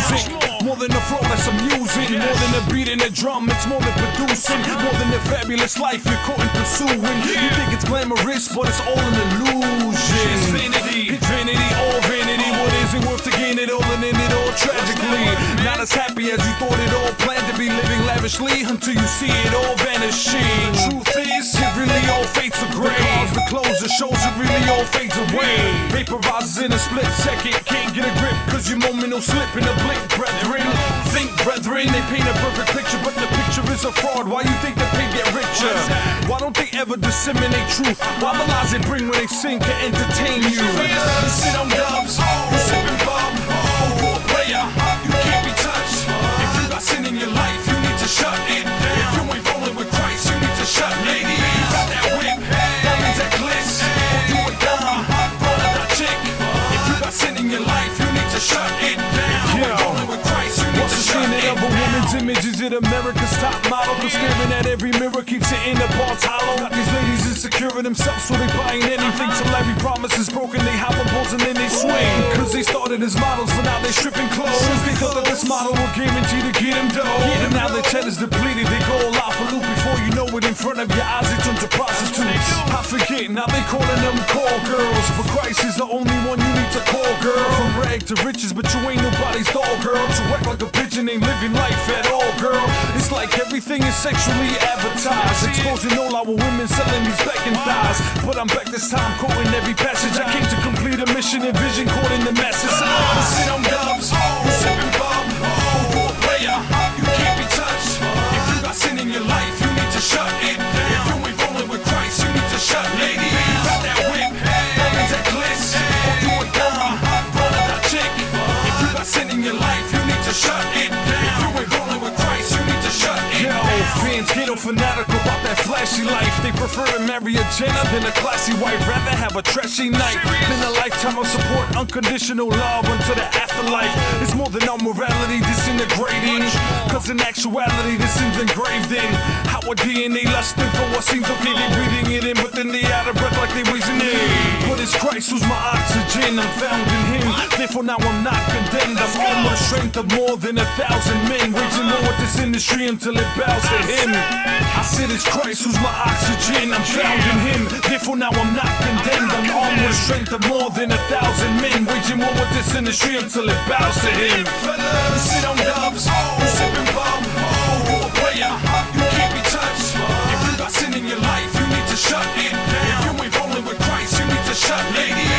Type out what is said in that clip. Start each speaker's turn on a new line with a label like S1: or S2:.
S1: music. More than a flow that's amusing, more than a beat and a drum, it's more than producing. More than a fabulous life you're caught in pursuing. You think it's glamorous, but it's all an illusion. Infinity, all vanity. What is it worth to gain it all and end it all tragically? Not as happy as you thought it all planned to be, living lavishly until you see it all vanishing. Truth is, it really all fades to gray. The cars, the clothes, the shows, it really all fades away. Vaporizes in a split second, can't get a grip, cause your moment will slip in a blink, brethren. Think, brethren, they paint a perfect picture, but the picture is a fraud. Why you think the pig get richer? Why don't they ever disseminate truth? Why the lies they bring when they sing can entertain you? You sit on dubs, you sipping bum. For a player, you can't be touched. If you got sin in your life, you need to shut it. If you ain't rolling with Christ, you need to shut it. Ladies, got that whip, diamonds that glitz. You a dumb, run of that chick. If you got sin in your life, you need to shut it. If you ain't rolling with Christ, you need to shut it. Of a woman's image, is it America's top model? Cause staring at every mirror keeps hitting the parts hollow. Got these ladies insecure in themselves, so they buying anything till every promise is broken. They hop on poles and then they swing. Cause they started as models, but now they stripping clothes. They thought that this model would guarantee to get them dough. And now their cheddar is depleted, they go all out for loot. Before you know it, in front of your eyes, they turn to prostitutes. I forget, now they calling them call girls. But Christ is the only one you need to call, girl. From rag to riches, but you ain't nobody's doll, girl. To act like a pigeon ain't living life at all, girl. It's like everything is sexually advertised, exposing all our women selling these back and thighs. But I'm back this time, quoting every passage. I came to complete a mission and vision, caught in the masses. Sit on dubs, you sipping bum. For a player, you can't be touched. If you got sin in your life, you need to shut it. If you ain't rolling with Christ, you need to shut it. Ladies, got that whip, diamonds that glitz. You a dumb, run of that chick. If you got sin in your life, you need to shut it. If you ain't rolling with Christ, you need to shut it. Fans get all fanatical about that flashy life. They prefer to marry a Jenna than a classy wife. Rather have a trashy night than a lifetime of support, unconditional love until the afterlife. It's more than our morality disintegrating, cause in actuality this seems engraved in our DNA, lusting for what seems okay. They breathing it in, but then they out of breath like they wheezing in. But it's Christ who's my oxygen, I'm found in Him. Therefore now I'm not condemned. I'm armed with the strength of more than 1,000 men, waging war with this industry until it bows to Him. I said it's Christ who's my oxygen, I'm found in Him. Therefore now I'm not condemned. I'm armed with the strength of more than 1,000 men, waging war with this industry until it bows to Him. Fellas, sit on dubs, you sipping bum. For a player, you can't be touched. If you got sin in your life, you need to shut it. If you ain't rolling with Christ, you need to shut it. Ladies,